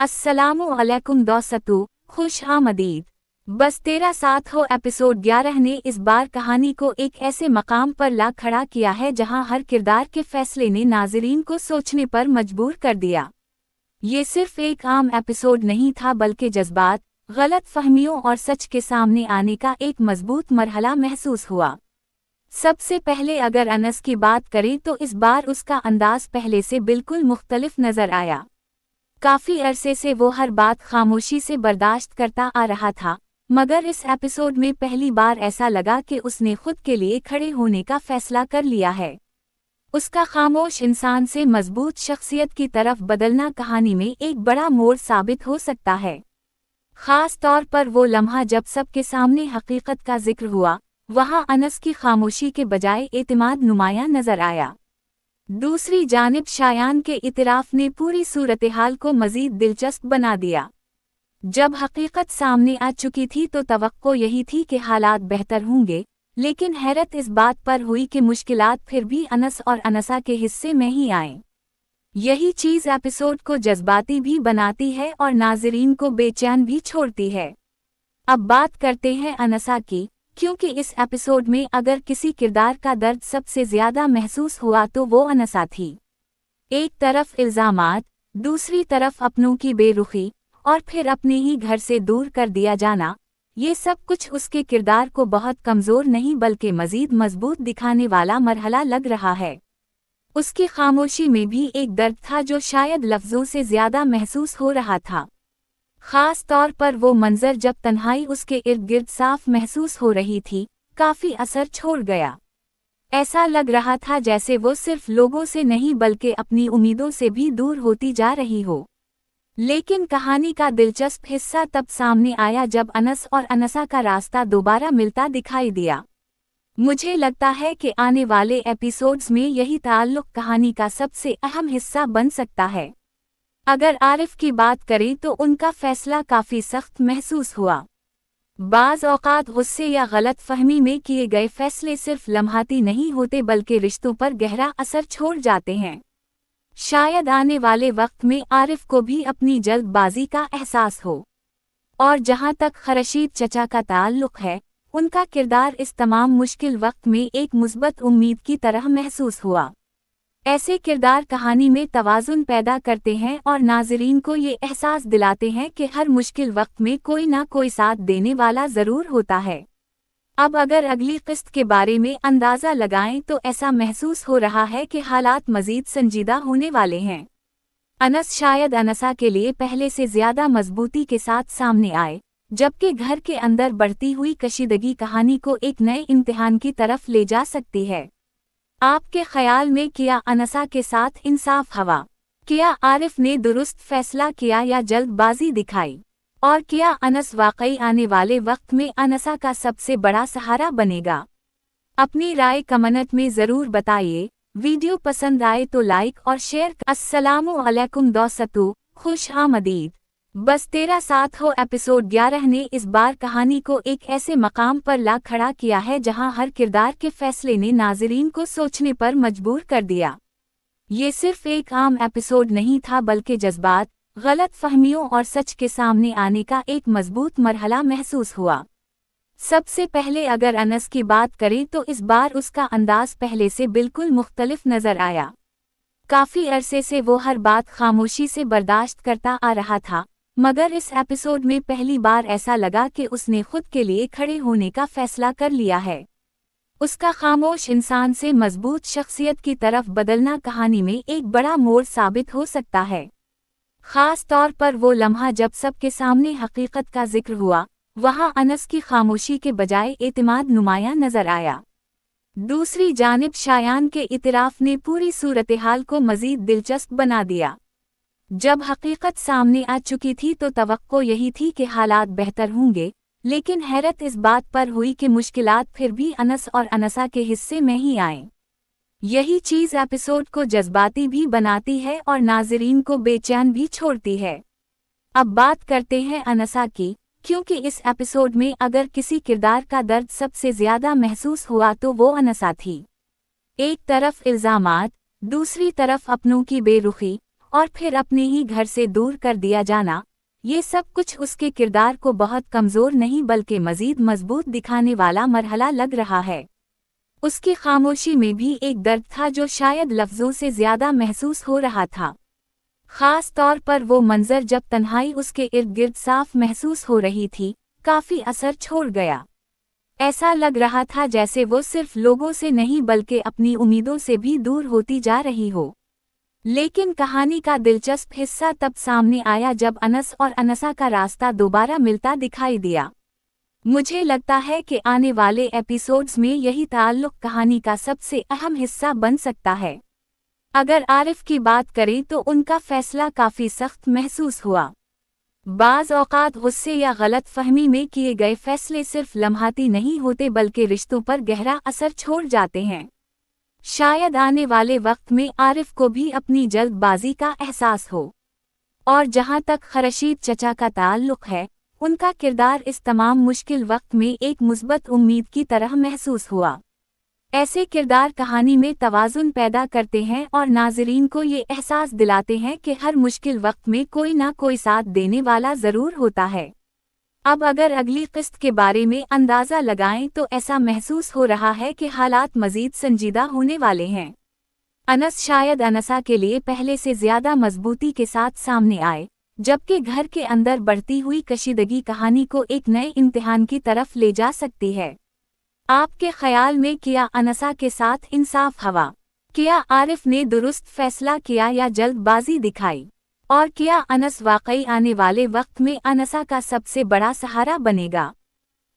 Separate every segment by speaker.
Speaker 1: अस्सलामु अलैकुम दोस्तों, खुश आमदीद। बस तेरा साथ हो एपिसोड 11 ने इस बार कहानी को एक ऐसे मकाम पर ला खड़ा किया है जहां हर किरदार के फैसले ने नाज़रीन को सोचने पर मजबूर कर दिया। ये सिर्फ एक आम एपिसोड नहीं था बल्कि जज्बात, गलत फहमियों और सच के सामने आने का एक मजबूत मरहला महसूस हुआ। सबसे पहले अगर अनस की बात करें तो इस बार उसका अंदाज पहले से बिल्कुल मुख्तलिफ नजर आया। काफी अरसे से वो हर बात खामोशी से बर्दाश्त करता आ रहा था, मगर इस एपिसोड में पहली बार ऐसा लगा कि उसने खुद के लिए खड़े होने का फैसला कर लिया है। उसका खामोश इंसान से मजबूत शख्सियत की तरफ बदलना कहानी में एक बड़ा मोड़ साबित हो सकता है। खास तौर पर वो लम्हा जब सबके सामने हकीकत का जिक्र हुआ, वहाँ अनस की खामोशी के बजाय एतमाद नुमायां नजर आया। दूसरी जानिब शायान के इतराफ ने पूरी सूरत-ए-हाल को मजीद दिलचस्प बना दिया। जब हकीकत सामने आ चुकी थी तो तवक्को यही थी कि हालात बेहतर होंगे, लेकिन हैरत इस बात पर हुई कि मुश्किलात फिर भी अनस और अनसा के हिस्से में ही आएं। यही चीज़ एपिसोड को जज्बाती भी बनाती है और नाज़रीन को बेचैन भी छोड़ती है। अब बात करते हैं अनसा की, क्योंकि इस एपिसोड में अगर किसी किरदार का दर्द सबसे ज्यादा महसूस हुआ तो वो अनसा थी। एक तरफ इल्जामात, दूसरी तरफ अपनों की बेरुखी और फिर अपने ही घर से दूर कर दिया जाना, ये सब कुछ उसके किरदार को बहुत कमजोर नहीं बल्कि मजीद मजबूत दिखाने वाला मरहला लग रहा है। उसकी खामोशी में भी एक दर्द था जो शायद लफ्जों से ज्यादा महसूस हो रहा था। खास तौर पर वो मंजर जब तन्हाई उसके इर्द गिर्द साफ महसूस हो रही थी, काफी असर छोड़ गया। ऐसा लग रहा था जैसे वो सिर्फ लोगों से नहीं बल्कि अपनी उम्मीदों से भी दूर होती जा रही हो। लेकिन कहानी का दिलचस्प हिस्सा तब सामने आया जब अनस और अनसा का रास्ता दोबारा मिलता दिखाई दिया। मुझे लगता है कि आने वाले एपिसोड्स में यही ताल्लुक कहानी का सबसे अहम हिस्सा बन सकता है। अगर आरिफ की बात करें तो उनका फैसला काफी सख्त महसूस हुआ। बाज़ औक़ात गुस्से या गलत फहमी में किए गए फैसले सिर्फ लम्हाती नहीं होते बल्कि रिश्तों पर गहरा असर छोड़ जाते हैं। शायद आने वाले वक्त में आरिफ को भी अपनी जल्दबाजी का एहसास हो। और जहां तक खर्शीद चचा का ताल्लुक है, उनका किरदार इस तमाम मुश्किल वक्त में एक मुस्बत उम्मीद की तरह महसूस हुआ। ऐसे किरदार कहानी में तवाज़ुन पैदा करते हैं और नाज़रीन को ये एहसास दिलाते हैं कि हर मुश्किल वक्त में कोई ना कोई साथ देने वाला ज़रूर होता है। अब अगर अगली किस्त के बारे में अंदाज़ा लगाएं तो ऐसा महसूस हो रहा है कि हालात मज़ीद संजीदा होने वाले हैं। अनस शायद अनसा के लिए पहले से ज़्यादा मजबूती के साथ सामने आए, जबकि घर के अंदर बढ़ती हुई कशीदगी कहानी को एक नए इम्तिहान की तरफ ले जा सकती है। आपके ख्याल में क्या अनसा के साथ इंसाफ हवा? क्या आरिफ ने दुरुस्त फैसला किया या जल्दबाजी दिखाई? और क्या अनस वाकई आने वाले वक्त में अनसा का सबसे बड़ा सहारा बनेगा? अपनी राय कमेंट में ज़रूर बताइए। वीडियो पसंद आए तो लाइक और शेयर। अस्सलामु अलैकुम दोस्तों, खुश आमदीद। बस तेरा साथ हो एपिसोड 11 ने इस बार कहानी को एक ऐसे मकाम पर ला खड़ा किया है जहां हर किरदार के फैसले ने नाज़रीन को सोचने पर मजबूर कर दिया। ये सिर्फ एक आम एपिसोड नहीं था बल्कि जज्बात, गलत फहमियों और सच के सामने आने का एक मजबूत मरहला महसूस हुआ। सबसे पहले अगर अनस की बात करें तो इस बार उसका अंदाज पहले से बिल्कुल मुख्तलिफ नजर आया। काफी अरसे से वो हर बात खामोशी से बर्दाश्त करता आ रहा था, मगर इस एपिसोड में पहली बार ऐसा लगा कि उसने खुद के लिए खड़े होने का फैसला कर लिया है। उसका खामोश इंसान से मजबूत शख्सियत की तरफ बदलना कहानी में एक बड़ा मोड़ साबित हो सकता है। खास तौर पर वो लम्हा जब सबके सामने हकीकत का जिक्र हुआ, वहाँ अनस की खामोशी के बजाय एतमाद नुमायां नजर आया। दूसरी जानिब शायान के इतराफ ने पूरी सूरत-ए-हाल को मजीद दिलचस्प बना दिया। जब हकीकत सामने आ चुकी थी तो तवक्को यही थी कि हालात बेहतर होंगे, लेकिन हैरत इस बात पर हुई कि मुश्किलात फिर भी अनस और अनसा के हिस्से में ही आएं। यही चीज़ एपिसोड को जज्बाती भी बनाती है और नाज़रीन को बेचैन भी छोड़ती है। अब बात करते हैं अनसा की, क्योंकि इस एपिसोड में अगर किसी किरदार का दर्द सबसे ज्यादा महसूस हुआ तो वो अनसा थी। एक तरफ इल्जामात, दूसरी तरफ अपनों की बेरुखी और फिर अपने ही घर से दूर कर दिया जाना, ये सब कुछ उसके किरदार को बहुत कमज़ोर नहीं बल्कि मज़ीद मजबूत दिखाने वाला मरहला लग रहा है। उसकी खामोशी में भी एक दर्द था जो शायद लफ्ज़ों से ज़्यादा महसूस हो रहा था। ख़ास तौर पर वो मंज़र जब तन्हाई उसके इर्द गिर्द साफ महसूस हो रही थी, काफ़ी असर छोड़ गया। ऐसा लग रहा था जैसे वो सिर्फ लोगों से नहीं बल्कि अपनी उम्मीदों से भी दूर होती जा रही हो। लेकिन कहानी का दिलचस्प हिस्सा तब सामने आया जब अनस और अनसा का रास्ता दोबारा मिलता दिखाई दिया। मुझे लगता है कि आने वाले एपिसोड्स में यही ताल्लुक कहानी का सबसे अहम हिस्सा बन सकता है। अगर आरिफ की बात करें तो उनका फैसला काफ़ी सख्त महसूस हुआ। बाज़ औक़ात गुस्से या गलत फहमी में किए गए फैसले सिर्फ लम्हाती नहीं होते बल्कि रिश्तों पर गहरा असर छोड़ जाते हैं। शायद आने वाले वक्त में आरिफ को भी अपनी जल्दबाजी का एहसास हो। और जहां तक खर्शीद चचा का ताल्लुक है, उनका किरदार इस तमाम मुश्किल वक्त में एक मुस्बत उम्मीद की तरह महसूस हुआ। ऐसे किरदार कहानी में तवाज़ुन पैदा करते हैं और नाज़रीन को ये एहसास दिलाते हैं कि हर मुश्किल वक्त में कोई ना कोई साथ देने वाला ज़रूर होता है। अब अगर अगली किस्त के बारे में अंदाज़ा लगाएं तो ऐसा महसूस हो रहा है कि हालात मज़ीद संजीदा होने वाले हैं। अनस शायद अनसा के लिए पहले से ज़्यादा मजबूती के साथ सामने आए, जबकि घर के अंदर बढ़ती हुई कशीदगी कहानी को एक नए इम्तिहान की तरफ ले जा सकती है। आपके ख्याल में क्या अनसा के साथ इंसाफ हुआ? क्या आरिफ ने दुरुस्त फैसला किया या जल्दबाजी दिखाई? और क्या अनस वाकई आने वाले वक्त में अनसा का सबसे बड़ा सहारा बनेगा?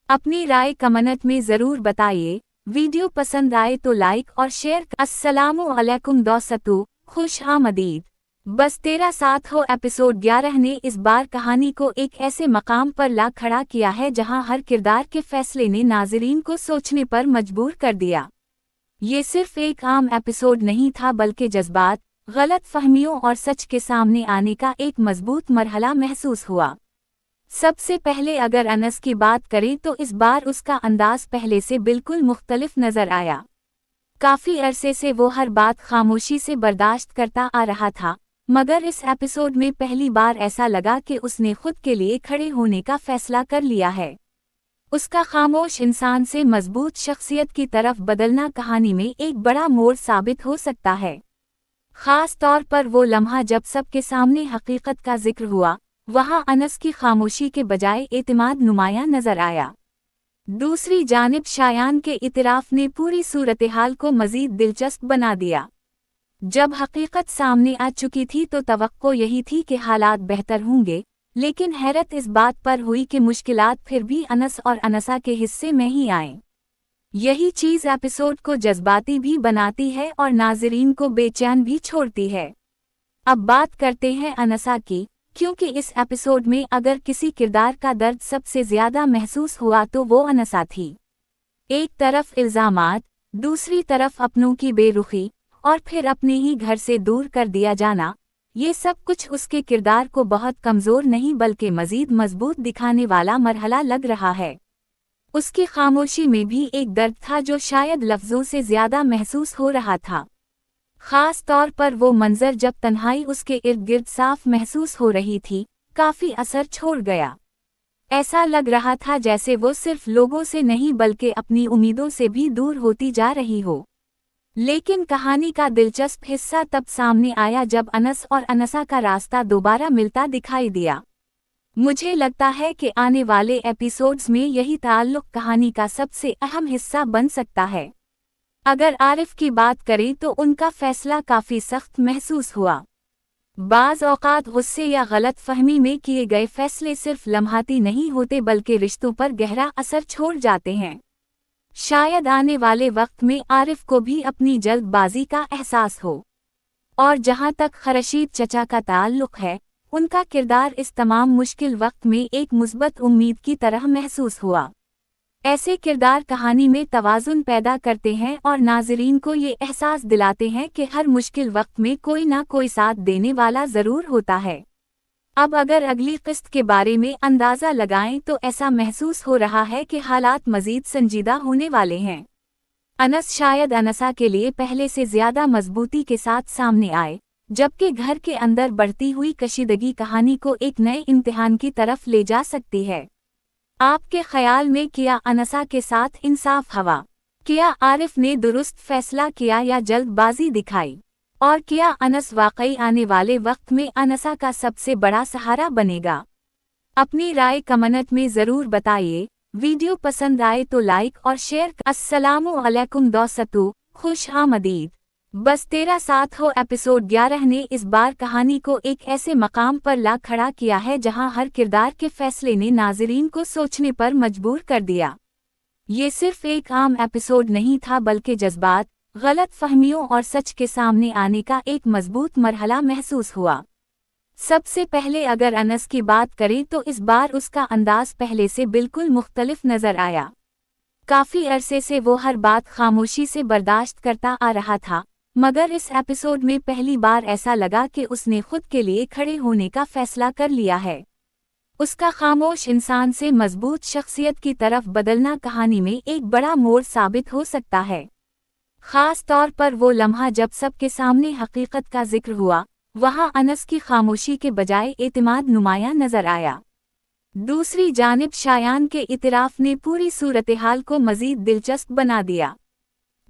Speaker 1: अपनी राय कमेंट में ज़रूर बताइए। वीडियो पसंद आए तो लाइक और शेयर। अस्सलामु अलैकुम दोस्तों, खुश आमदीद। बस तेरा साथ हो एपिसोड 11 ने इस बार कहानी को एक ऐसे मकाम पर ला खड़ा किया है जहां हर किरदार के फैसले ने नाज़रीन को सोचने पर मजबूर कर दिया। ये सिर्फ एक आम एपिसोड नहीं था बल्कि जज्बात, गलत फहमियों और सच के सामने आने का एक मजबूत मरहला महसूस हुआ। सबसे पहले अगर अनस की बात करें तो इस बार उसका अंदाज पहले से बिल्कुल मुख्तलिफ नजर आया। काफ़ी अरसे से वो हर बात खामोशी से बर्दाश्त करता आ रहा था, मगर इस एपिसोड में पहली बार ऐसा लगा कि उसने खुद के लिए खड़े होने का फैसला कर लिया है। उसका खामोश इंसान से मजबूत शख्सियत की तरफ बदलना कहानी में एक बड़ा मोड़ साबित हो सकता है। ख़ास तौर पर वो लम्हा जब सबके सामने हकीकत का जिक्र हुआ, वहाँ अनस की खामोशी के बजाय एतमाद नुमायां नजर आया। दूसरी जानिब शायान के इतराफ़ ने पूरी सूरत-ए-हाल को मज़ीद दिलचस्प बना दिया। जब हकीकत सामने आ चुकी थी तो तवक्को यही थी कि हालात बेहतर होंगे, लेकिन हैरत इस बात पर हुई कि मुश्किलात फिर भी अनस और अनसा के हिस्से में ही आएं। यही चीज़ एपिसोड को जज्बाती भी बनाती है और नाज़रीन को बेचैन भी छोड़ती है। अब बात करते हैं अनसा की, क्योंकि इस एपिसोड में अगर किसी किरदार का दर्द सबसे ज़्यादा महसूस हुआ तो वो अनसा थी। एक तरफ इल्ज़ामात, दूसरी तरफ अपनों की बेरुखी और फिर अपने ही घर से दूर कर दिया जाना, ये सब कुछ उसके किरदार को बहुत कमज़ोर नहीं बल्कि मज़ीद मजबूत दिखाने वाला मरहला लग रहा है। उसकी खामोशी में भी एक दर्द था जो शायद लफ्ज़ों से ज़्यादा महसूस हो रहा था। ख़ास तौर पर वो मंज़र जब तन्हाई उसके इर्द गिर्द साफ महसूस हो रही थी, काफ़ी असर छोड़ गया। ऐसा लग रहा था जैसे वो सिर्फ लोगों से नहीं बल्कि अपनी उम्मीदों से भी दूर होती जा रही हो। लेकिन कहानी का दिलचस्प हिस्सा तब सामने आया जब अनस और अनसा का रास्ता दोबारा मिलता दिखाई दिया। मुझे लगता है कि आने वाले एपिसोड्स में यही ताल्लुक कहानी का सबसे अहम हिस्सा बन सकता है। अगर आरिफ की बात करें तो उनका फैसला काफ़ी सख्त महसूस हुआ। बाज़ औक़ात गुस्से या गलत फहमी में किए गए फैसले सिर्फ लम्हाती नहीं होते बल्कि रिश्तों पर गहरा असर छोड़ जाते हैं। शायद आने वाले वक्त में आरिफ को भी अपनी जल्दबाजी का एहसास हो। और जहां तक खर्शीद चचा का ताल्लुक है, उनका किरदार इस तमाम मुश्किल वक्त में एक मुस्बत उम्मीद की तरह महसूस हुआ। ऐसे किरदार कहानी में तवाज़ुन पैदा करते हैं और नाज़रीन को ये एहसास दिलाते हैं कि हर मुश्किल वक्त में कोई ना कोई साथ देने वाला ज़रूर होता है। अब अगर अगली किस्त के बारे में अंदाज़ा लगाएं तो ऐसा महसूस हो रहा है कि हालात मज़ीद संजीदा होने वाले हैं। अनस शायद अनसा के लिए पहले से ज़्यादा मजबूती के साथ सामने आए, जबकि घर के अंदर बढ़ती हुई कशीदगी कहानी को एक नए इम्तिहान की तरफ ले जा सकती है। आपके ख्याल में किया अनसा के साथ इंसाफ हुआ? क्या आरिफ ने दुरुस्त फैसला किया या जल्दबाजी दिखाई? और क्या अनस वाकई आने वाले वक्त में अनसा का सबसे बड़ा सहारा बनेगा? अपनी राय कमेंट में ज़रूर बताइए। वीडियो पसंद आए तो लाइक और शेयर। अस्सलामु अलैकुम दोस्तों, खुश आमदीद। बस तेरा साथ हो एपिसोड 11 ने इस बार कहानी को एक ऐसे मकाम पर ला खड़ा किया है जहां हर किरदार के फैसले ने नाज़रीन को सोचने पर मजबूर कर दिया। ये सिर्फ एक आम एपिसोड नहीं था, बल्कि जज्बात, गलत फहमियों और सच के सामने आने का एक मजबूत मरहला महसूस हुआ। सबसे पहले अगर अनस की बात करें तो इस बार उसका अंदाज पहले से बिल्कुल मुख्तलिफ नजर आया। काफी अरसे से वो हर बात खामोशी से बर्दाश्त करता आ रहा था, मगर इस एपिसोड में पहली बार ऐसा लगा कि उसने खुद के लिए खड़े होने का फैसला कर लिया है। उसका खामोश इंसान से मजबूत शख्सियत की तरफ बदलना कहानी में एक बड़ा मोड़ साबित हो सकता है। खास तौर पर वो लम्हा जब सबके सामने हकीकत का जिक्र हुआ, वहाँ अनस की खामोशी के बजाय एतमाद नुमायां नजर आया। दूसरी जानिब शायान के इतराफ ने पूरी सूरत-ए-हाल को मजीद दिलचस्प बना दिया।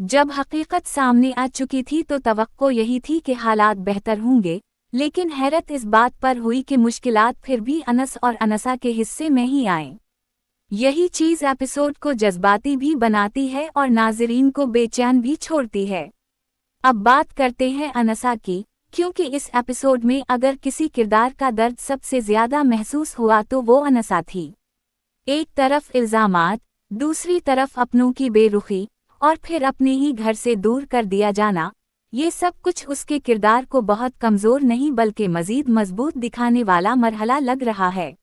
Speaker 1: जब हकीकत सामने आ चुकी थी तो तवक्को यही थी कि हालात बेहतर होंगे, लेकिन हैरत इस बात पर हुई कि मुश्किलात फिर भी अनस और अनसा के हिस्से में ही आए। यही चीज़ एपिसोड को जज्बाती भी बनाती है और नाज़रीन को बेचैन भी छोड़ती है। अब बात करते हैं अनसा की, क्योंकि इस एपिसोड में अगर किसी किरदार का दर्द सबसे ज़्यादा महसूस हुआ तो वो अनसा थी। एक तरफ इल्ज़ामात, दूसरी तरफ अपनों की बेरुखी और फिर अपने ही घर से दूर कर दिया जाना, ये सब कुछ उसके किरदार को बहुत कमज़ोर नहीं बल्कि मज़ीद मजबूत दिखाने वाला मरहला लग रहा है।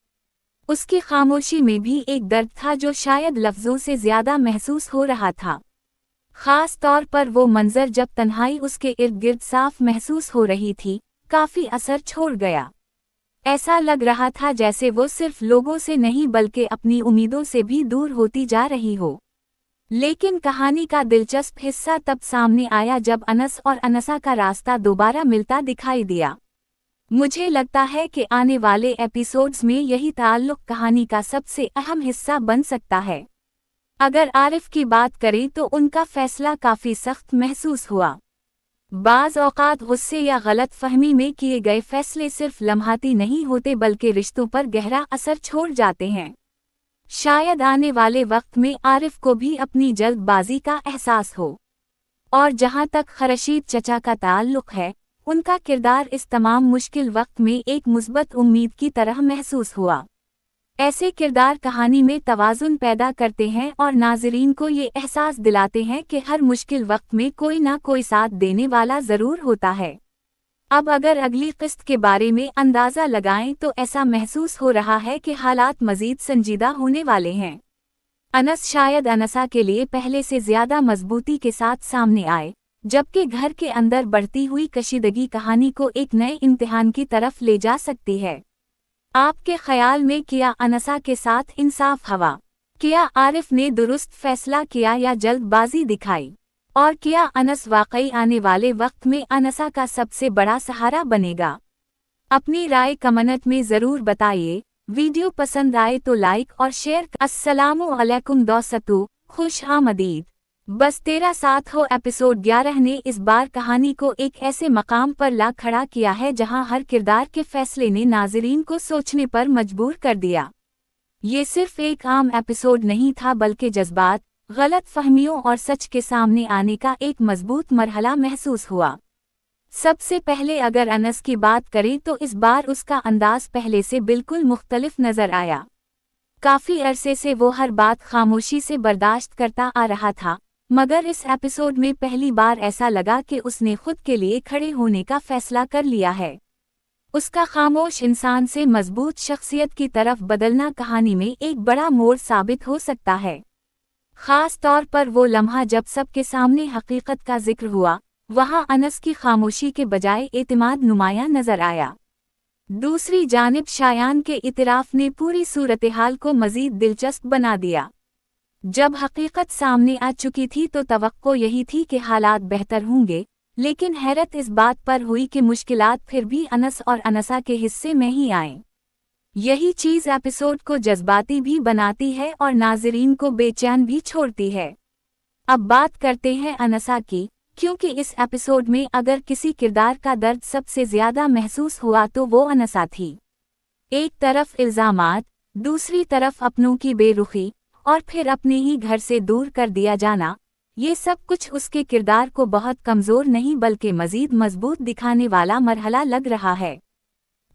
Speaker 1: उसकी खामोशी में भी एक दर्द था जो शायद लफ्ज़ों से ज़्यादा महसूस हो रहा था। ख़ास तौर पर वो मंज़र जब तन्हाई उसके इर्द गिर्द साफ महसूस हो रही थी, काफ़ी असर छोड़ गया। ऐसा लग रहा था जैसे वो सिर्फ लोगों से नहीं बल्कि अपनी उम्मीदों से भी दूर होती जा रही हो। लेकिन कहानी का दिलचस्प हिस्सा तब सामने आया जब अनस और अनसा का रास्ता दोबारा मिलता दिखाई दिया। मुझे लगता है कि आने वाले एपिसोड्स में यही ताल्लुक़ कहानी का सबसे अहम हिस्सा बन सकता है। अगर आरिफ की बात करें तो उनका फैसला काफ़ी सख्त महसूस हुआ। बाज़ औक़ात गुस्से या गलत फहमी में किए गए फैसले सिर्फ लम्हाती नहीं होते बल्कि रिश्तों पर गहरा असर छोड़ जाते हैं। शायद आने वाले वक्त में आरिफ को भी अपनी जल्दबाजी का एहसास हो। और जहां तक खर्शीद चचा का ताल्लुक़ है, उनका किरदार इस तमाम मुश्किल वक्त में एक मुस्बत उम्मीद की तरह महसूस हुआ। ऐसे किरदार कहानी में तवाज़ुन पैदा करते हैं और नाज़रीन को ये एहसास दिलाते हैं कि हर मुश्किल वक्त में कोई ना कोई साथ देने वाला ज़रूर होता है। अब अगर अगली किस्त के बारे में अंदाज़ा लगाएं तो ऐसा महसूस हो रहा है कि हालात मज़ीद संजीदा होने वाले हैं। अनस शायद अनसा के लिए पहले से ज़्यादा मजबूती के साथ सामने आए, जबकि घर के अंदर बढ़ती हुई कशीदगी कहानी को एक नए इम्तिहान की तरफ ले जा सकती है। आपके ख्याल में क्या अनसा के साथ इंसाफ हुआ? क्या आरिफ ने दुरुस्त फैसला किया या जल्दबाजी दिखाई? और क्या अनस वाकई आने वाले वक्त में अनसा का सबसे बड़ा सहारा बनेगा? अपनी राय कमेंट में ज़रूर बताइए। वीडियो पसंद आए तो लाइक और शेयर। अस्सलामु अलैकुम दोस्तों, खुश आमदीद। बस तेरा साथ हो एपिसोड 11 ने इस बार कहानी को एक ऐसे मकाम पर ला खड़ा किया है जहां हर किरदार के फैसले ने नाज़रीन को सोचने पर मजबूर कर दिया। ये सिर्फ एक आम एपिसोड नहीं था बल्कि जज्बात, गलत फहमियों और सच के सामने आने का एक मजबूत मरहला महसूस हुआ। सबसे पहले अगर अनस की बात करें तो इस बार उसका अंदाज पहले से बिल्कुल मुख्तलिफ नजर आया। काफी अरसे से वो हर बात खामोशी से बर्दाश्त करता आ रहा था, मगर इस एपिसोड में पहली बार ऐसा लगा कि उसने खुद के लिए खड़े होने का फैसला कर लिया है। उसका खामोश इंसान से मजबूत शख्सियत की तरफ बदलना कहानी में एक बड़ा मोड़ साबित हो सकता है। खास तौर पर वो लम्हा जब सबके सामने हकीकत का जिक्र हुआ, वहाँ अनस की खामोशी के बजाय एतमाद नुमायां नजर आया। दूसरी जानिब शायान के इतराफ ने पूरी सूरत-ए-हाल को मजीद दिलचस्प बना दिया। जब हकीकत सामने आ चुकी थी तो तवक्को यही थी कि हालात बेहतर होंगे, लेकिन हैरत इस बात पर हुई कि मुश्किलात फिर भी अनस और अनसा के हिस्से में ही आएं। यही चीज़ एपिसोड को जज्बाती भी बनाती है और नाज़रीन को बेचैन भी छोड़ती है। अब बात करते हैं अनसा की, क्योंकि इस एपिसोड में अगर किसी किरदार का दर्द सबसे ज़्यादा महसूस हुआ तो वो अनसा थी। एक तरफ इल्ज़ामात, दूसरी तरफ अपनों की बेरुखी और फिर अपने ही घर से दूर कर दिया जाना, ये सब कुछ उसके किरदार को बहुत कमज़ोर नहीं बल्कि मज़ीद मजबूत दिखाने वाला मरहला लग रहा है।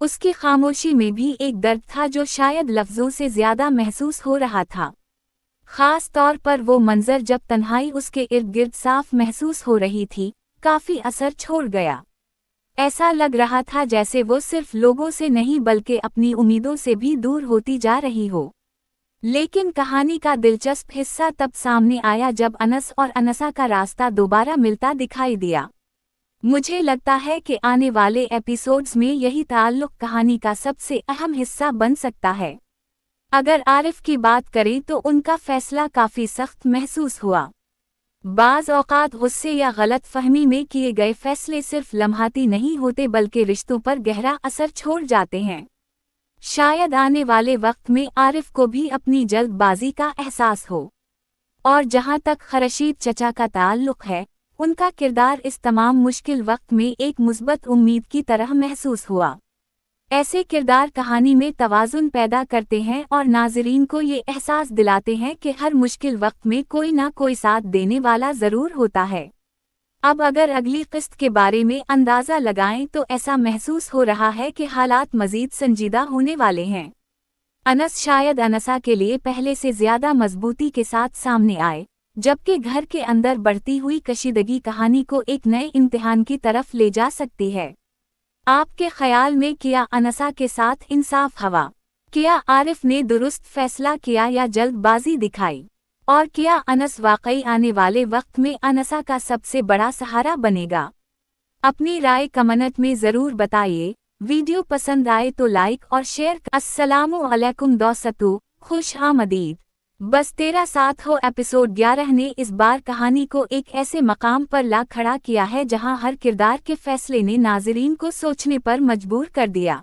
Speaker 1: उसकी खामोशी में भी एक दर्द था जो शायद लफ्ज़ों से ज़्यादा महसूस हो रहा था। ख़ास तौर पर वो मंज़र जब तन्हाई उसके इर्द गिर्द साफ महसूस हो रही थी, काफ़ी असर छोड़ गया। ऐसा लग रहा था जैसे वो सिर्फ लोगों से नहीं बल्कि अपनी उम्मीदों से भी दूर होती जा रही हो। लेकिन कहानी का दिलचस्प हिस्सा तब सामने आया जब अनस और अनसा का रास्ता दोबारा मिलता दिखाई दिया। मुझे लगता है कि आने वाले एपिसोड्स में यही ताल्लुक़ कहानी का सबसे अहम हिस्सा बन सकता है। अगर आरिफ की बात करें तो उनका फैसला काफ़ी सख्त महसूस हुआ। बाज़ औक़ात गुस्से या गलत फहमी में किए गए फैसले सिर्फ लम्हाती नहीं होते बल्कि रिश्तों पर गहरा असर छोड़ जाते हैं। शायद आने वाले वक्त में आरिफ को भी अपनी जल्दबाजी का एहसास हो। और जहां तक खर्शीद चचा का ताल्लुक़ है, उनका किरदार इस तमाम मुश्किल वक्त में एक मुस्बत उम्मीद की तरह महसूस हुआ। ऐसे किरदार कहानी में तवाज़ुन पैदा करते हैं और नाज़रीन को ये एहसास दिलाते हैं कि हर मुश्किल वक्त में कोई ना कोई साथ देने वाला ज़रूर होता है। अब अगर अगली किस्त के बारे में अंदाज़ा लगाएं तो ऐसा महसूस हो रहा है कि हालात मज़ीद संजीदा होने वाले हैं। अनस शायद अनसा के लिए पहले से ज़्यादा मजबूती के साथ सामने आए, जबकि घर के अंदर बढ़ती हुई कशीदगी कहानी को एक नए इम्तिहान की तरफ ले जा सकती है। आपके ख्याल में क्या अनसा के साथ इंसाफ हुआ? क्या आरिफ ने दुरुस्त फैसला किया या जल्दबाजी दिखाई? और क्या अनस वाकई आने वाले वक्त में अनसा का सबसे बड़ा सहारा बनेगा? अपनी राय कमेंट में ज़रूर बताइए। वीडियो पसंद आए तो लाइक और शेयर। अस्सलामु अलैकुम दोस्तों, खुश आमदीद। बस तेरा साथ हो एपिसोड 11 ने इस बार कहानी को एक ऐसे मकाम पर ला खड़ा किया है जहां हर किरदार के फैसले ने नाज़रीन को सोचने पर मजबूर कर दिया।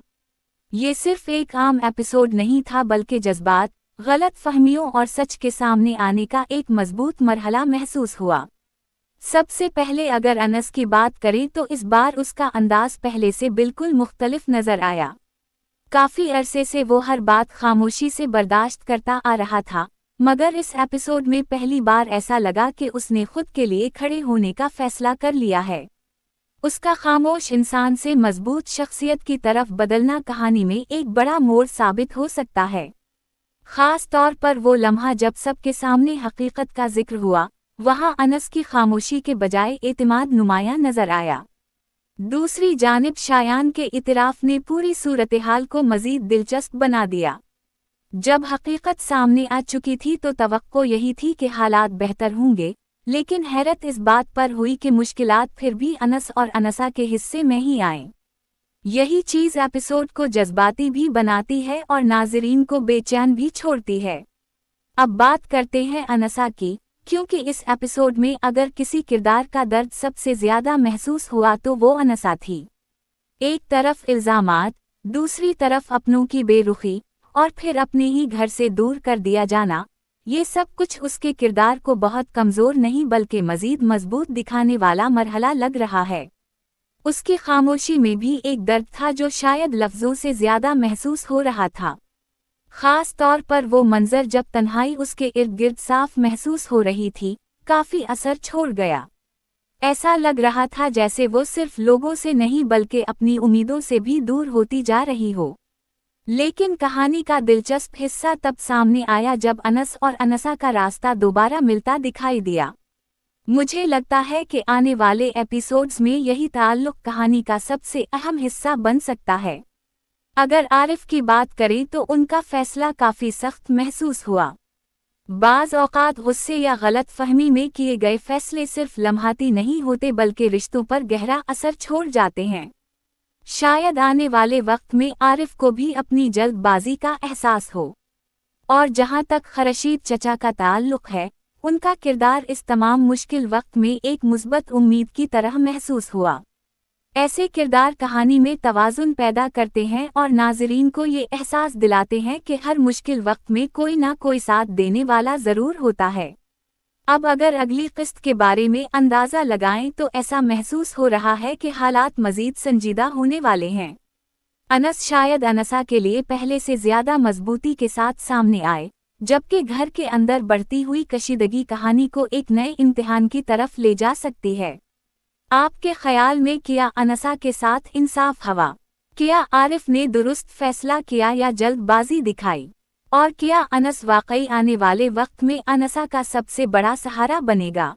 Speaker 1: ये सिर्फ एक आम एपिसोड नहीं था बल्कि जज्बात, गलत फहमियों और सच के सामने आने का एक मजबूत मरहला महसूस हुआ। सबसे पहले अगर अनस की बात करें तो इस बार उसका अंदाज पहले से बिल्कुल मुख्तलिफ नजर आया। काफ़ी अरसे से वो हर बात खामोशी से बर्दाश्त करता आ रहा था, मगर इस एपिसोड में पहली बार ऐसा लगा कि उसने खुद के लिए खड़े होने का फैसला कर लिया है। उसका खामोश इंसान से मजबूत शख्सियत की तरफ बदलना कहानी में एक बड़ा मोड़ साबित हो सकता है। ख़ास तौर पर वो लम्हा जब सबके सामने हकीकत का जिक्र हुआ, वहाँ अनस की खामोशी के बजाय एतमाद नुमायां नजर आया। दूसरी जानिब शायान के इतराफ़ ने पूरी सूरत-ए-हाल को मज़ीद दिलचस्प बना दिया। जब हकीकत सामने आ चुकी थी तो तवक्को यही थी कि हालात बेहतर होंगे, लेकिन हैरत इस बात पर हुई कि मुश्किलात फिर भी अनस और अनसा के हिस्से में ही आएं। यही चीज़ एपिसोड को जज्बाती भी बनाती है और नाज़रीन को बेचैन भी छोड़ती है। अब बात करते हैं अनसा की, क्योंकि इस एपिसोड में अगर किसी किरदार का दर्द सबसे ज़्यादा महसूस हुआ तो वो अनसा थी। एक तरफ इल्ज़ामात, दूसरी तरफ अपनों की बेरुखी और फिर अपने ही घर से दूर कर दिया जाना, ये सब कुछ उसके किरदार को बहुत कमज़ोर नहीं बल्कि मज़ीद मजबूत दिखाने वाला मरहला लग रहा है। उसकी खामोशी में भी एक दर्द था जो शायद लफ्ज़ों से ज़्यादा महसूस हो रहा था। ख़ास तौर पर वो मंज़र जब तन्हाई उसके इर्द गिर्द साफ महसूस हो रही थी, काफ़ी असर छोड़ गया। ऐसा लग रहा था जैसे वो सिर्फ लोगों से नहीं बल्कि अपनी उम्मीदों से भी दूर होती जा रही हो। लेकिन कहानी का दिलचस्प हिस्सा तब सामने आया जब अनस और अनसा का रास्ता दोबारा मिलता दिखाई दिया। मुझे लगता है कि आने वाले एपिसोड्स में यही ताल्लुक़ कहानी का सबसे अहम हिस्सा बन सकता है। अगर आरिफ की बात करें तो उनका फैसला काफ़ी सख्त महसूस हुआ। बाज़ औक़ात गुस्से या गलत फहमी में किए गए फैसले सिर्फ लम्हाती नहीं होते बल्कि रिश्तों पर गहरा असर छोड़ जाते हैं। शायद आने वाले वक्त में आरिफ को भी अपनी जल्दबाजी का एहसास हो। और जहां तक खर्शीद चचा का ताल्लुक़ है, उनका किरदार इस तमाम मुश्किल वक्त में एक मुस्बत उम्मीद की तरह महसूस हुआ। ऐसे किरदार कहानी में तवाज़ुन पैदा करते हैं और नाज़रीन को ये एहसास दिलाते हैं कि हर मुश्किल वक्त में कोई ना कोई साथ देने वाला ज़रूर होता है। अब अगर अगली किस्त के बारे में अंदाज़ा लगाएं तो ऐसा महसूस हो रहा है कि हालात मज़ीद संजीदा होने वाले हैं। अनस शायद अनसा के लिए पहले से ज़्यादा मजबूती के साथ सामने आए, जबकि घर के अंदर बढ़ती हुई कशीदगी कहानी को एक नए इम्तिहान की तरफ ले जा सकती है। आपके ख्याल में क्या अनसा के साथ इंसाफ हुआ? क्या आरिफ ने दुरुस्त फैसला किया या जल्दबाजी दिखाई? और क्या अनस वाकई आने वाले वक्त में अनसा का सबसे बड़ा सहारा बनेगा?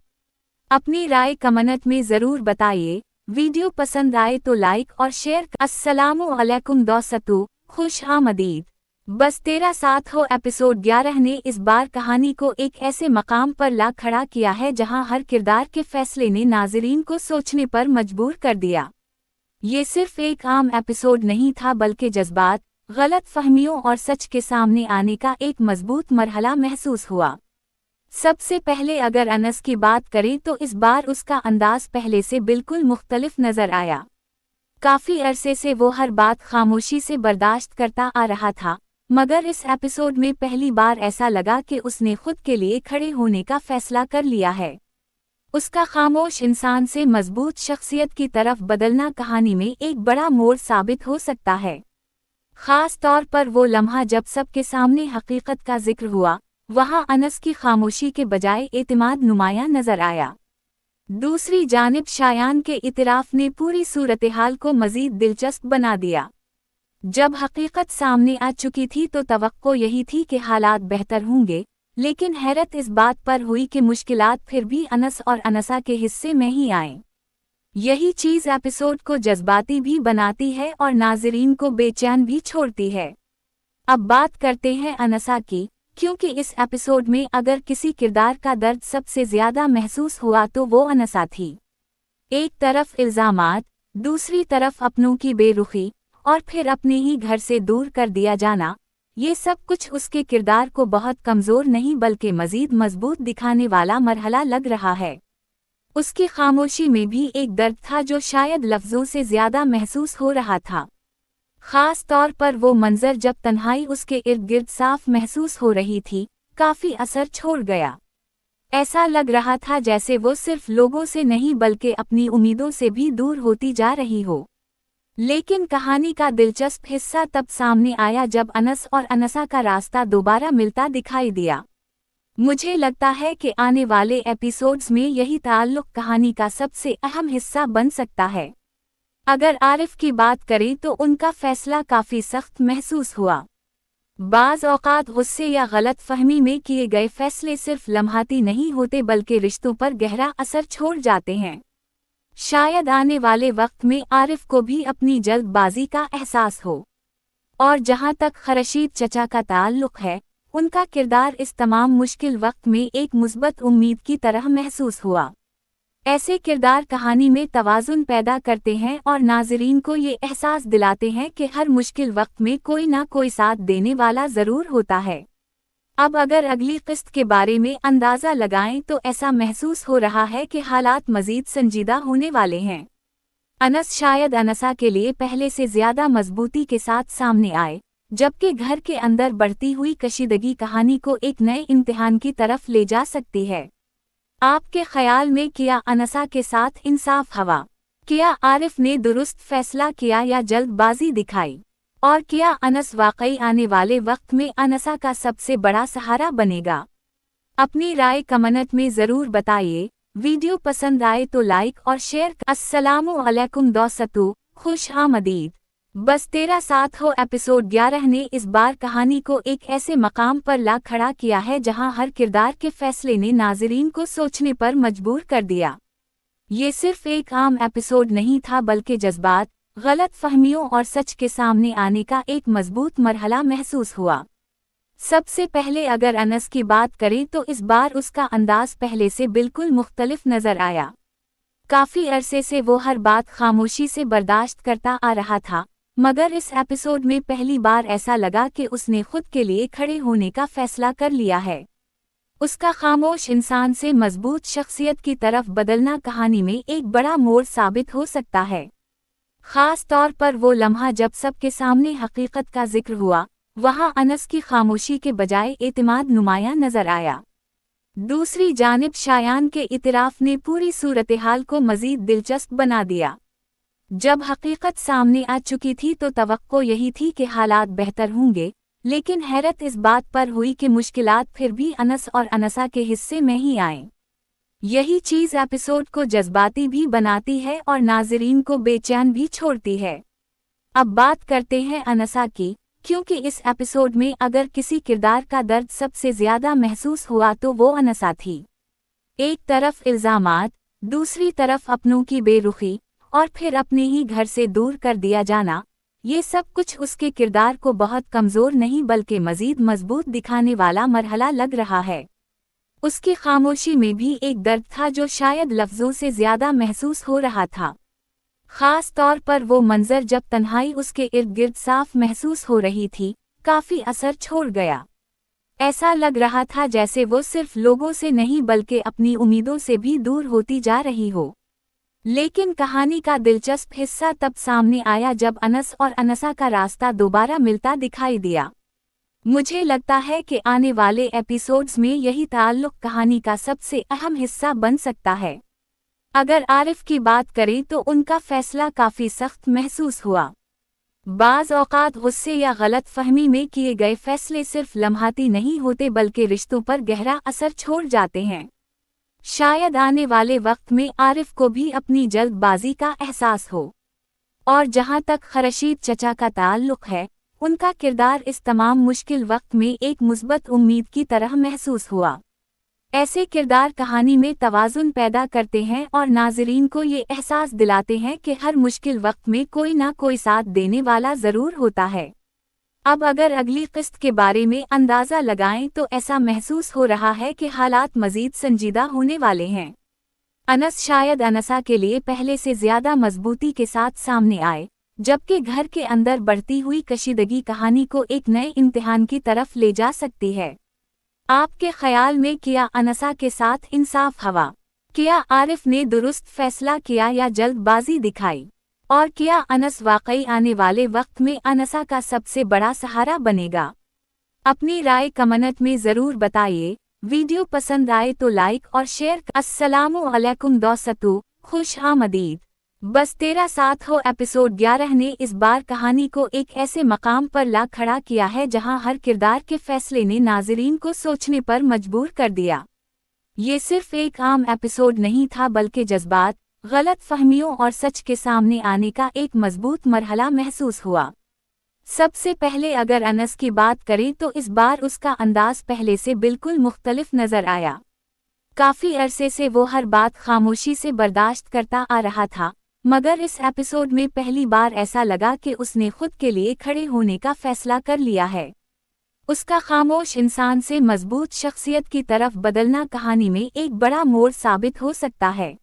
Speaker 1: अपनी राय कमेंट में ज़रूर बताइए। वीडियो पसंद आए तो लाइक और शेयर। अस्सलामु अलैकुम दोस्तों, खुश आमदीद। बस तेरा साथ हो एपिसोड 11 ने इस बार कहानी को एक ऐसे मकाम पर ला खड़ा किया है जहां हर किरदार के फैसले ने नाज़रीन को सोचने पर मजबूर कर दिया। ये सिर्फ एक आम एपिसोड नहीं था, बल्कि जज्बात, गलत फहमियों और सच के सामने आने का एक मजबूत मरहला महसूस हुआ। सबसे पहले अगर अनस की बात करें तो इस बार उसका अंदाज पहले से बिल्कुल मुख्तलिफ नजर आया। काफी अरसे से वो हर बात खामोशी से बर्दाश्त करता आ रहा था, मगर इस एपिसोड में पहली बार ऐसा लगा कि उसने खुद के लिए खड़े होने का फैसला कर लिया है। उसका खामोश इंसान से मजबूत शख्सियत की तरफ बदलना कहानी में एक बड़ा मोड़ साबित हो सकता है। खास तौर पर वो लम्हा जब सबके सामने हकीकत का जिक्र हुआ, वहां अनस की खामोशी के बजाय एतमाद नुमायां नजर आया। दूसरी जानिब शायान के इतराफ ने पूरी सूरत-ए-हाल को मजीद दिलचस्प बना दिया। जब हकीकत सामने आ चुकी थी तो तवक्को यही थी कि हालात बेहतर होंगे, लेकिन हैरत इस बात पर हुई कि मुश्किलात फिर भी अनस और अनसा के हिस्से में ही आएं। यही चीज़ एपिसोड को जज्बाती भी बनाती है और नाज़रीन को बेचैन भी छोड़ती है। अब बात करते हैं अनसा की, क्योंकि इस एपिसोड में अगर किसी किरदार का दर्द सबसे ज़्यादा महसूस हुआ तो वो अनसा थी। एक तरफ इल्ज़ामात, दूसरी तरफ अपनों की बेरुखी और फिर अपने ही घर से दूर कर दिया जाना, ये सब कुछ उसके किरदार को बहुत कमज़ोर नहीं बल्कि मज़ीद मजबूत दिखाने वाला मरहला लग रहा है। उसकी खामोशी में भी एक दर्द था जो शायद लफ्ज़ों से ज़्यादा महसूस हो रहा था। खास तौर पर वो मंजर जब तन्हाई उसके इर्द गिर्द साफ महसूस हो रही थी, काफी असर छोड़ गया। ऐसा लग रहा था जैसे वो सिर्फ लोगों से नहीं बल्कि अपनी उम्मीदों से भी दूर होती जा रही हो। लेकिन कहानी का दिलचस्प हिस्सा तब सामने आया जब अनस और अनसा का रास्ता दोबारा मिलता दिखाई दिया। मुझे लगता है कि आने वाले एपिसोड्स में यही ताल्लुक कहानी का सबसे अहम हिस्सा बन सकता है। अगर आरिफ की बात करें तो उनका फैसला काफी सख्त महसूस हुआ। बाज़ औक़ात गुस्से या गलत फहमी में किए गए फैसले सिर्फ लम्हाती नहीं होते बल्कि रिश्तों पर गहरा असर छोड़ जाते हैं। शायद आने वाले वक्त में आरिफ को भी अपनी जल्दबाजी का एहसास हो। और जहां तक खर्शीद चचा का ताल्लुक है, उनका किरदार इस तमाम मुश्किल वक्त में एक मुस्बत उम्मीद की तरह महसूस हुआ। ऐसे किरदार कहानी में तवाज़ुन पैदा करते हैं और नाज़रीन को ये एहसास दिलाते हैं कि हर मुश्किल वक्त में कोई ना कोई साथ देने वाला ज़रूर होता है। अब अगर अगली किस्त के बारे में अंदाज़ा लगाएं तो ऐसा महसूस हो रहा है कि हालात मज़ीद संजीदा होने वाले हैं। अनस शायद अनसा के लिए पहले से ज़्यादा मजबूती के साथ सामने आए, जबकि घर के अंदर बढ़ती हुई कशीदगी कहानी को एक नए इम्तिहान की तरफ ले जा सकती है। आपके ख्याल में क्या अनसा के साथ इंसाफ हुआ? क्या आरिफ ने दुरुस्त फैसला किया या जल्दबाजी दिखाई? और क्या अनस वाकई आने वाले वक्त में अनसा का सबसे बड़ा सहारा बनेगा? अपनी राय कमेंट में ज़रूर बताइए। वीडियो पसंद आए तो लाइक और शेयर। अस्सलामु अलैकुम दोस्तों, खुश आमदीद। बस तेरा साथ हो एपिसोड 11 ने इस बार कहानी को एक ऐसे मकाम पर ला खड़ा किया है जहां हर किरदार के फैसले ने नाज़रीन को सोचने पर मजबूर कर दिया। ये सिर्फ एक आम एपिसोड नहीं था बल्कि जज्बात, गलत फहमियों और सच के सामने आने का एक मजबूत मरहला महसूस हुआ। सबसे पहले अगर अनस की बात करें तो इस बार उसका अंदाज पहले से बिल्कुल मुख्तलिफ नजर आया। काफी अरसे से वो हर बात खामोशी से बर्दाश्त करता आ रहा था, मगर इस एपिसोड में पहली बार ऐसा लगा कि उसने खुद के लिए खड़े होने का फैसला कर लिया है। اس کا خاموش انسان سے مضبوط شخصیت کی طرف بدلنا کہانی میں ایک بڑا موڑ ثابت ہو سکتا ہے، خاص طور پر وہ لمحہ جب سب کے سامنے حقیقت کا ذکر ہوا، وہاں انس کی خاموشی کے بجائے اعتماد نمایاں نظر آیا۔ دوسری جانب شایان کے اعتراف نے پوری صورتحال کو مزید دلچسپ بنا دیا۔ جب حقیقت سامنے آ چکی تھی تو توقع یہی تھی کہ حالات بہتر ہوں گے، لیکن حیرت اس بات پر ہوئی کہ مشکلات پھر بھی انس اور انسا کے حصے میں ہی آئیں۔ یہی چیز ایپیسوڈ کو جذباتی بھی بناتی ہے اور ناظرین کو بے چین بھی چھوڑتی ہے۔ اب بات کرتے ہیں انسا کی، کیونکہ اس ایپیسوڈ میں اگر کسی کردار کا درد سب سے زیادہ محسوس ہوا تو وہ انسا تھی۔ ایک طرف الزامات، دوسری طرف اپنوں کی بے رخی، اور پھر اپنے ہی گھر سے دور کر دیا جانا، یہ سب کچھ اس کے کردار کو بہت کمزور نہیں بلکہ مزید مضبوط دکھانے والا مرحلہ لگ رہا ہے۔ اس کی خاموشی میں بھی ایک درد تھا جو شاید لفظوں سے زیادہ محسوس ہو رہا تھا، خاص طور پر وہ منظر جب تنہائی اس کے ارد گرد صاف محسوس ہو رہی تھی، کافی اثر چھوڑ گیا۔ ایسا لگ رہا تھا جیسے وہ صرف لوگوں سے نہیں بلکہ اپنی امیدوں سے بھی دور ہوتی جا رہی ہو۔ لیکن کہانی کا دلچسپ حصہ تب سامنے آیا جب انس اور انسا کا راستہ دوبارہ ملتا دکھائی دیا۔ مجھے لگتا ہے کہ آنے والے ایپیسوڈز میں یہی تعلق کہانی کا سب سے اہم حصہ بن سکتا ہے۔ اگر عارف کی بات کریں تو ان کا فیصلہ کافی سخت محسوس ہوا۔ بعض اوقات غصے یا غلط فہمی میں کیے گئے فیصلے صرف لمحاتی نہیں ہوتے بلکہ رشتوں پر گہرا اثر چھوڑ جاتے ہیں۔ شاید آنے والے وقت میں عارف کو بھی اپنی جلد بازی کا احساس ہو۔ اور جہاں تک خورشید چچا کا تعلق ہے، ان کا کردار اس تمام مشکل وقت میں ایک مثبت امید کی طرح محسوس ہوا۔ ایسے کردار کہانی میں توازن پیدا کرتے ہیں اور ناظرین کو یہ احساس دلاتے ہیں کہ ہر مشکل وقت میں کوئی نہ کوئی ساتھ دینے والا ضرور ہوتا ہے۔ اب اگر اگلی قسط کے بارے میں اندازہ لگائیں تو ایسا محسوس ہو رہا ہے کہ حالات مزید سنجیدہ ہونے والے ہیں۔ انس شاید انسا کے لیے پہلے سے زیادہ مضبوطی کے ساتھ سامنے آئے، جبکہ گھر کے اندر بڑھتی ہوئی کشیدگی کہانی کو ایک نئے امتحان کی طرف لے جا سکتی ہے۔ آپ کے خیال میں کیا انسا کے ساتھ انصاف ہوا؟ کیا عارف نے درست فیصلہ کیا یا جلد بازی دکھائی؟ اور کیا انس واقعی آنے والے وقت میں انسا کا سب سے بڑا سہارا بنے گا؟ اپنی رائے کمنٹ میں ضرور بتائیے۔ ویڈیو پسند آئے تو لائک اور شیئر۔ السلام علیکم دوستو، خوش آمدید۔ بس تیرا ساتھ ہو ایپیسوڈ 11 نے اس بار کہانی کو ایک ایسے مقام پر لا کھڑا کیا ہے جہاں ہر کردار کے فیصلے نے ناظرین کو سوچنے پر مجبور کر دیا۔ یہ صرف ایک عام ایپیسوڈ نہیں تھا بلکہ جذبات، غلط فہمیوں اور سچ کے سامنے آنے کا ایک مضبوط مرحلہ محسوس ہوا۔ سب سے پہلے اگر انس کی بات کریں تو اس بار اس کا انداز پہلے سے بالکل مختلف نظر آیا۔ کافی عرصے سے وہ ہر بات خاموشی سے برداشت کرتا آ رہا تھا، مگر اس ایپیسوڈ میں پہلی بار ایسا لگا کہ اس نے خود کے لیے کھڑے ہونے کا فیصلہ کر لیا ہے۔ اس کا خاموش انسان سے مضبوط شخصیت کی طرف بدلنا کہانی میں ایک بڑا موڑ ثابت ہو سکتا ہے،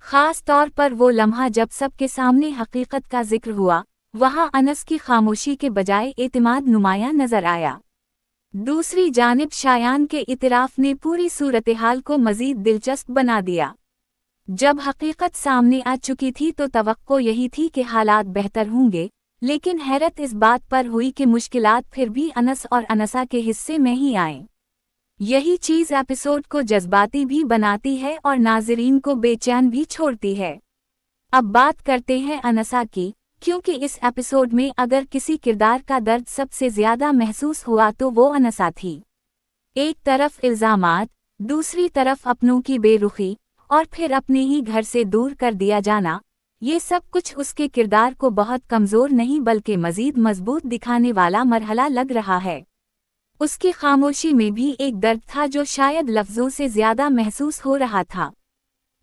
Speaker 1: خاص طور پر وہ لمحہ جب سب کے سامنے حقیقت کا ذکر ہوا، وہاں انس کی خاموشی کے بجائے اعتماد نمایاں نظر آیا۔ دوسری جانب شایان کے اعتراف نے پوری صورتحال کو مزید دلچسپ بنا دیا۔ جب حقیقت سامنے آ چکی تھی تو توقع یہی تھی کہ حالات بہتر ہوں گے، لیکن حیرت اس بات پر ہوئی کہ مشکلات پھر بھی انس اور انسا کے حصے میں ہی آئیں۔ یہی چیز ایپیسوڈ کو جذباتی بھی بناتی ہے اور ناظرین کو بے چین بھی چھوڑتی ہے۔ اب بات کرتے ہیں انسا کی، کیونکہ اس ایپیسوڈ میں اگر کسی کردار کا درد سب سے زیادہ محسوس ہوا تو وہ انسا تھی۔ ایک طرف الزامات، دوسری طرف اپنوں کی بے رخی، اور پھر اپنے ہی گھر سے دور کر دیا جانا، یہ سب کچھ اس کے کردار کو بہت کمزور نہیں بلکہ مزید مضبوط دکھانے والا مرحلہ لگ رہا ہے۔ اس کی خاموشی میں بھی ایک درد تھا جو شاید لفظوں سے زیادہ محسوس ہو رہا تھا،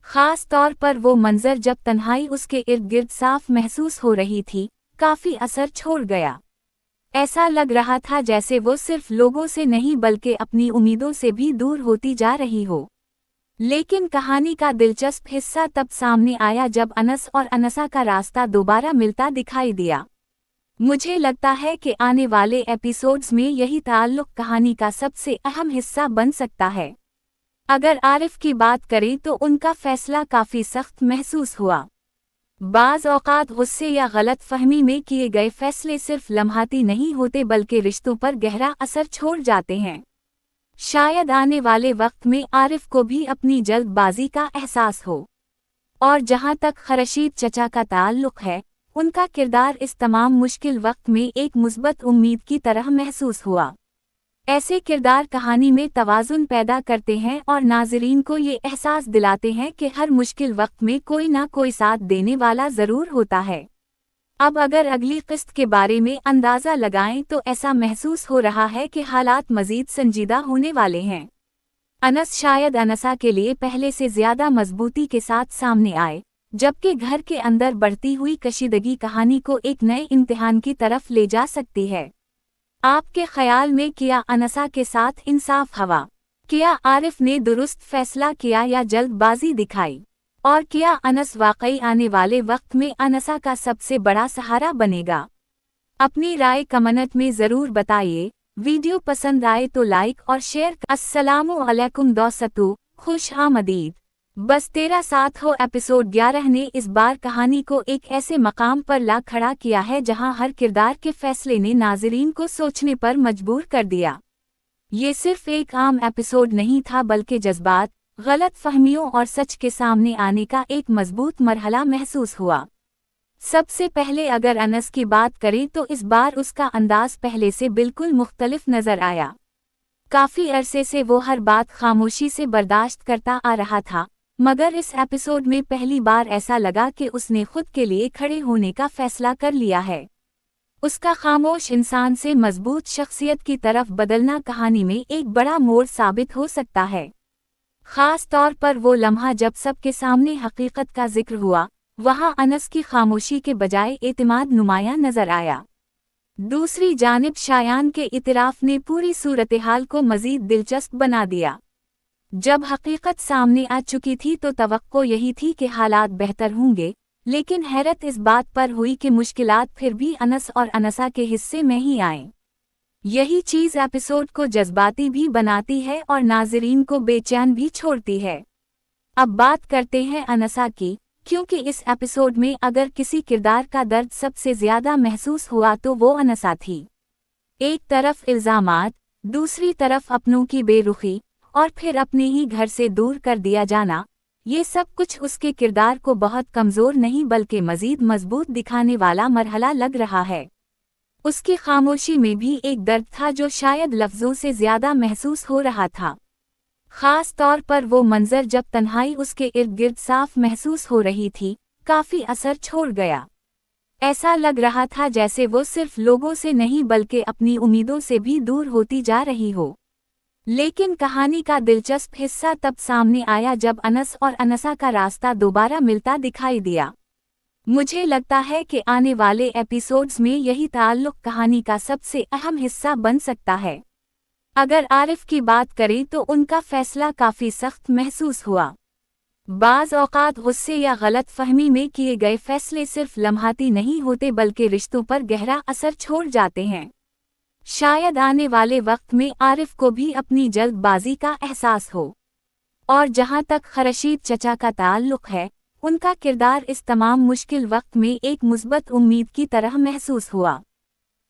Speaker 1: خاص طور پر وہ منظر جب تنہائی اس کے ارد گرد صاف محسوس ہو رہی تھی، کافی اثر چھوڑ گیا۔ ایسا لگ رہا تھا جیسے وہ صرف لوگوں سے نہیں بلکہ اپنی امیدوں سے بھی دور ہوتی جا رہی ہو۔ لیکن کہانی کا دلچسپ حصہ تب سامنے آیا جب انس اور انسا کا راستہ دوبارہ ملتا دکھائی دیا۔ مجھے لگتا ہے کہ آنے والے ایپیسوڈز میں یہی تعلق کہانی کا سب سے اہم حصہ بن سکتا ہے۔ अगर आरिफ की बात करें तो उनका फैसला काफी सख्त महसूस हुआ। बाज़ औक़ात गुस्से या गलत फहमी में किए गए फैसले सिर्फ लम्हाती नहीं होते बल्कि रिश्तों पर गहरा असर छोड़ जाते हैं। शायद आने वाले वक्त में आरिफ को भी अपनी जल्दबाजी का एहसास हो। और जहां तक खर्शीद चचा का ताल्लुक है, उनका किरदार इस तमाम मुश्किल वक्त में एक मुस्बत उम्मीद की तरह महसूस हुआ। ऐसे किरदार कहानी में तवाज़ुन पैदा करते हैं और नाज़रीन को ये एहसास दिलाते हैं कि हर मुश्किल वक्त में कोई ना कोई साथ देने वाला ज़रूर होता है। अब अगर अगली किस्त के बारे में अंदाज़ा लगाएं तो ऐसा महसूस हो रहा है कि हालात मज़ीद संजीदा होने वाले हैं। अनस शायद अनसा के लिए पहले से ज़्यादा मजबूती के साथ सामने आए, जबकि घर के अंदर बढ़ती हुई कशीदगी कहानी को एक नए इम्तिहान की तरफ ले जा सकती है। आपके ख्याल में क्या अनसा के साथ इंसाफ हवा? क्या आरिफ ने दुरुस्त फैसला किया या जल्दबाजी दिखाई? और क्या अनस वाकई आने वाले वक्त में अनसा का सबसे बड़ा सहारा बनेगा? अपनी राय कमेंट में ज़रूर बताइए। वीडियो पसंद आए तो लाइक और शेयर। अस्सलामु अलैकुम दोस्तों, खुश आमदीद। बस तेरा साथ हो एपिसोड 11 ने इस बार कहानी को एक ऐसे मकाम पर ला खड़ा किया है जहां हर किरदार के फैसले ने नाज़रीन को सोचने पर मजबूर कर दिया। ये सिर्फ एक आम एपिसोड नहीं था बल्कि जज्बात, गलत फहमियों और सच के सामने आने का एक मजबूत मरहला महसूस हुआ। सबसे पहले अगर अनस की बात करें तो इस बार उसका अंदाज पहले से बिल्कुल मुख्तलिफ नजर आया। काफी अरसे से वो हर बात खामोशी से बर्दाश्त करता आ रहा था, मगर इस एपिसोड में पहली बार ऐसा लगा कि उसने खुद के लिए खड़े होने का फैसला कर लिया है। उसका खामोश इंसान से मजबूत शख्सियत की तरफ बदलना कहानी में एक बड़ा मोड़ साबित हो सकता है। खास तौर पर वो लम्हा जब सबके सामने हकीकत का जिक्र हुआ, वहां अनस की खामोशी के बजाय एतमाद नुमाया नजर आया। दूसरी जानिब शायान के इतराफ ने पूरी सूरत-ए-हाल को मजीद दिलचस्प बना दिया। जब हकीकत सामने आ चुकी थी तो तवक्को यही थी कि हालात बेहतर होंगे, लेकिन हैरत इस बात पर हुई कि मुश्किलात फिर भी अनस और अनसा के हिस्से में ही आएं। यही चीज़ एपिसोड को जज्बाती भी बनाती है और नाज़रीन को बेचैन भी छोड़ती है। अब बात करते हैं अनसा की, क्योंकि इस एपिसोड में अगर किसी किरदार का दर्द सबसे ज़्यादा महसूस हुआ तो वो अनसा थी। एक तरफ इल्ज़ामात, दूसरी तरफ अपनों की बेरुखी और फिर अपने ही घर से दूर कर दिया जाना, ये सब कुछ उसके किरदार को बहुत कमज़ोर नहीं बल्कि मज़ीद मजबूत दिखाने वाला मरहला लग रहा है। उसकी खामोशी में भी एक दर्द था जो शायद लफ्ज़ों से ज़्यादा महसूस हो रहा था। ख़ास तौर पर वो मंज़र जब तन्हाई उसके इर्द गिर्द साफ महसूस हो रही थी, काफ़ी असर छोड़ गया। ऐसा लग रहा था जैसे वो सिर्फ लोगों से नहीं बल्कि अपनी उम्मीदों से भी दूर होती जा रही हो। लेकिन कहानी का दिलचस्प हिस्सा तब सामने आया जब अनस और अनसा का रास्ता दोबारा मिलता दिखाई दिया। मुझे लगता है कि आने वाले एपिसोड्स में यही ताल्लुक कहानी का सबसे अहम हिस्सा बन सकता है। अगर आरिफ की बात करें तो उनका फैसला काफ़ी सख्त महसूस हुआ। बाज़ औक़ात गुस्से या गलत फहमी में किए गए फैसले सिर्फ लम्हाती नहीं होते बल्कि रिश्तों पर गहरा असर छोड़ जाते हैं। शायद आने वाले वक्त में आरिफ को भी अपनी जल्दबाजी का एहसास हो। और जहां तक खर्शीद चचा का ताल्लुक है, उनका किरदार इस तमाम मुश्किल वक्त में एक मुस्बत उम्मीद की तरह महसूस हुआ।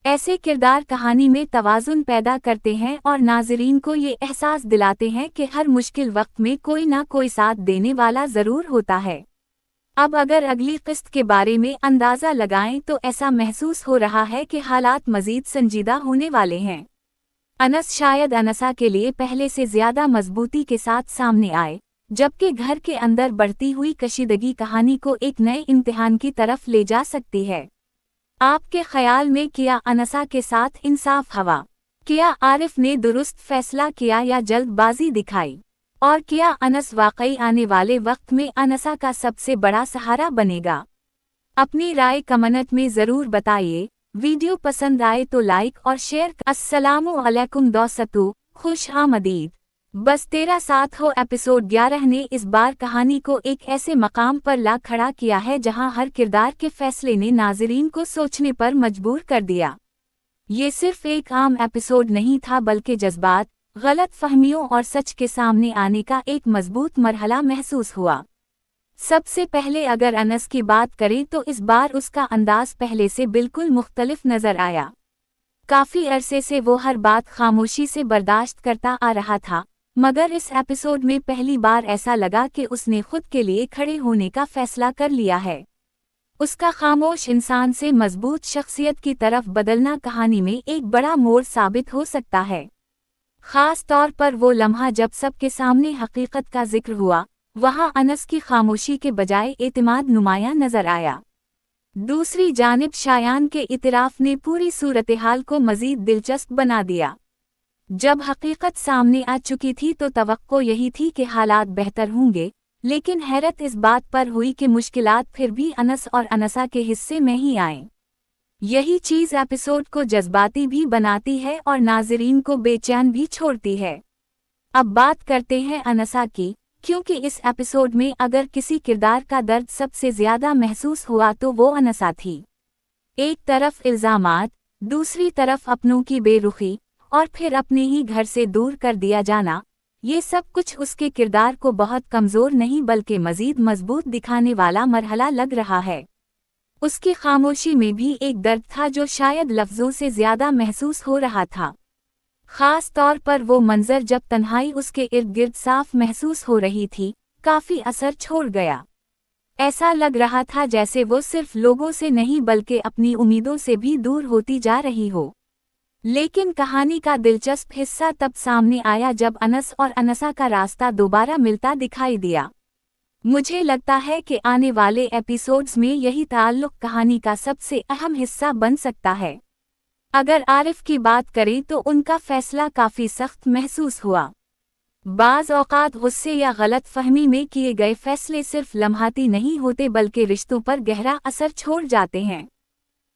Speaker 1: ऐसे किरदार कहानी में तवाज़ुन पैदा करते हैं और नाज़रीन को ये एहसास दिलाते हैं कि हर मुश्किल वक्त में कोई ना कोई साथ देने वाला ज़रूर होता है। अब अगर अगली किस्त के बारे में अंदाज़ा लगाएं तो ऐसा महसूस हो रहा है कि हालात मज़ीद संजीदा होने वाले हैं। अनस शायद अनसा के लिए पहले से ज़्यादा मजबूती के साथ सामने आए, जबकि घर के अंदर बढ़ती हुई कशीदगी कहानी को एक नए इम्तिहान की तरफ ले जा सकती है। आपके ख्याल में क्या अनसा के साथ इंसाफ हवा? क्या आरिफ ने दुरुस्त फैसला किया या जल्दबाजी दिखाई? और क्या अनस वाकई आने वाले वक्त में अनसा का सबसे बड़ा सहारा बनेगा? अपनी राय कमेंट में ज़रूर बताइए। वीडियो पसंद आए तो लाइक और शेयर। अस्सलामु अलैकुम दोस्तों, खुश आमदीद। बस तेरा साथ हो एपिसोड 11 ने इस बार कहानी को एक ऐसे मकाम पर ला खड़ा किया है जहां हर किरदार के फैसले ने नाज़रीन को सोचने पर मजबूर कर दिया। ये सिर्फ एक आम एपिसोड नहीं था बल्कि जज्बात, गलत फहमियों और सच के सामने आने का एक मजबूत मरहला महसूस हुआ। सबसे पहले अगर अनस की बात करें तो इस बार उसका अंदाज पहले से बिल्कुल मुख्तलिफ नजर आया। काफी अरसे से वो हर बात खामोशी से बर्दाश्त करता आ रहा था, मगर इस एपिसोड में पहली बार ऐसा लगा कि उसने खुद के लिए खड़े होने का फैसला कर लिया है। उसका खामोश इंसान से मजबूत शख्सियत की तरफ बदलना कहानी में एक बड़ा मोड़ साबित हो सकता है। खास तौर पर वो लम्हा जब सबके सामने हकीकत का जिक्र हुआ, वहां अनस की खामोशी के बजाय एतमाद नुमायां नजर आया। दूसरी जानिब शायान के इतराफ ने पूरी सूरत-ए-हाल को मजीद दिलचस्प बना दिया। जब हकीकत सामने आ चुकी थी तो तवक्को यही थी कि हालात बेहतर होंगे, लेकिन हैरत इस बात पर हुई कि मुश्किलात फिर भी अनस और अनसा के हिस्से में ही आएं। यही चीज़ एपिसोड को जज्बाती भी बनाती है और नाज़रीन को बेचैन भी छोड़ती है। अब बात करते हैं अनसा की, क्योंकि इस एपिसोड में अगर किसी किरदार का दर्द सबसे ज़्यादा महसूस हुआ तो वो अनसा थी। एक तरफ इल्ज़ामात, दूसरी तरफ अपनों की बेरुखी और फिर अपने ही घर से दूर कर दिया जाना, ये सब कुछ उसके किरदार को बहुत कमज़ोर नहीं बल्कि मज़ीद मजबूत दिखाने वाला मरहला लग रहा है। उसकी खामोशी में भी एक दर्द था जो शायद लफ्ज़ों से ज़्यादा महसूस हो रहा था। ख़ास तौर पर वो मंज़र जब तन्हाई उसके इर्द गिर्द साफ महसूस हो रही थी, काफ़ी असर छोड़ गया। ऐसा लग रहा था जैसे वो सिर्फ लोगों से नहीं बल्कि अपनी उम्मीदों से भी दूर होती जा रही हो। लेकिन कहानी का दिलचस्प हिस्सा तब सामने आया जब अनस और अनसा का रास्ता दोबारा मिलता दिखाई दिया। मुझे लगता है कि आने वाले एपिसोड्स में यही ताल्लुक कहानी का सबसे अहम हिस्सा बन सकता है। अगर आरिफ की बात करें तो उनका फैसला काफ़ी सख्त महसूस हुआ। बाज़ औक़ात गुस्से या गलत फहमी में किए गए फैसले सिर्फ लम्हाती नहीं होते बल्कि रिश्तों पर गहरा असर छोड़ जाते हैं।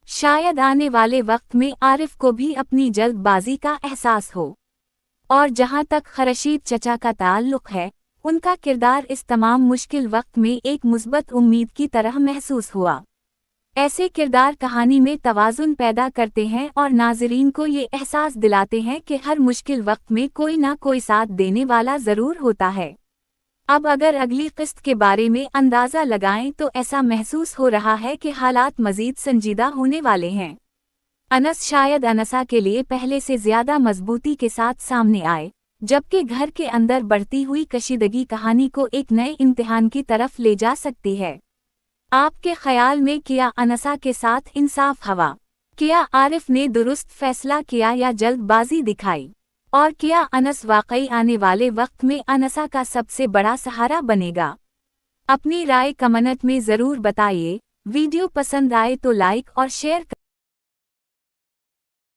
Speaker 1: शायद आने वाले वक्त में आरिफ को भी अपनी जल्दबाजी का एहसास हो। और जहां तक खर्शीद चचा का ताल्लुक है, उनका किरदार इस तमाम मुश्किल वक्त में एक मुस्बत उम्मीद की तरह महसूस हुआ। ऐसे किरदार कहानी में तवाज़ुन पैदा करते हैं और नाज़रीन को ये एहसास दिलाते हैं कि हर मुश्किल वक्त में कोई ना कोई साथ देने वाला ज़रूर होता है। अब अगर अगली किस्त के बारे में अंदाज़ा लगाएं तो ऐसा महसूस हो रहा है कि हालात मज़ीद संजीदा होने वाले हैं। अनस शायद अनसा के लिए पहले से ज़्यादा मजबूती के साथ सामने आए, जबकि घर के अंदर बढ़ती हुई कशीदगी कहानी को एक नए इम्तिहान की तरफ ले जा सकती है। आपके ख्याल में क्या अनसा के साथ इंसाफ हुआ? क्या आरिफ ने दुरुस्त फैसला किया या जल्दबाजी दिखाई? और क्या अनस वाकई आने वाले वक्त में अनसा का सबसे बड़ा सहारा बनेगा? अपनी राय कमेंट में ज़रूर बताइए। वीडियो पसंद आए तो लाइक और शेयर